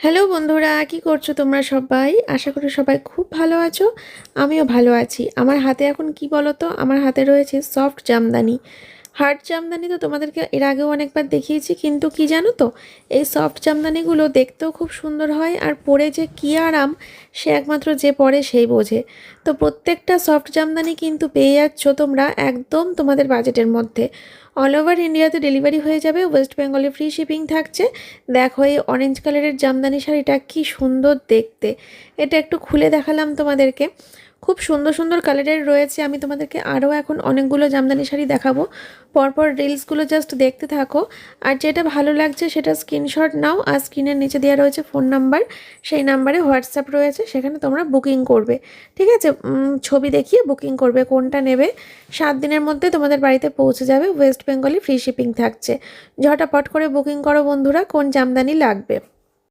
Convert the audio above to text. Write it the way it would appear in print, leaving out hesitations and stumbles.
Hello বন্ধুরা, কি করছো তোমরা সবাই? আশা করি সবাই খুব ভালো আছো। আমিও ভালো আছি। আমার হাতে এখন কি বলো তো, আমার হাতে রয়েছে সফট জামদানি। হার্ড জামদানি তো তোমাদেরকে এর আগেও অনেকবার দেখিয়েছি, কিন্তু কি জানো তো, এই সফট জামদানিগুলো দেখতেও খুব সুন্দর হয়, আর পরে যে কী আরাম সে একমাত্র যে পরে সেই বোঝে। তো প্রত্যেকটা সফট জামদানি কিন্তু পেয়ে যাচ্ছ তোমরা একদম তোমাদের বাজেটের মধ্যে। অল ওভার ইন্ডিয়াতে ডেলিভারি হয়ে যাবে, ওয়েস্ট বেঙ্গলে ফ্রি শিপিং থাকছে। দেখো এই অরেঞ্জ কালারের জামদানি শাড়িটা কি সুন্দর দেখতে। এটা একটু খুলে দেখালাম তোমাদেরকে। খুব সুন্দর সুন্দর কালারের রয়েছে। আমি তোমাদেরকে আরও এখন অনেকগুলো জামদানি শাড়ি দেখাবো। পরপর রিলসগুলো জাস্ট দেখতে থাকো। আর যেটা ভালো লাগছে সেটা স্ক্রিনশট নাও, আর স্ক্রিনের নিচে দেওয়া রয়েছে ফোন নাম্বার। সেই নাম্বারে হোয়াটসঅ্যাপ রয়েছে, সেখানে তোমরা বুকিং করবে। ঠিক আছে? ছবি দেখিয়ে বুকিং করবে কোনটা নেবে। 7 দিনের মধ্যে তোমাদের বাড়িতে পৌঁছে যাবে। ওয়েস্ট বেঙ্গলে ফ্রি শিপিং থাকছে। ঝটাপট করে বুকিং করো বন্ধুরা, কোন জামদানি লাগবে।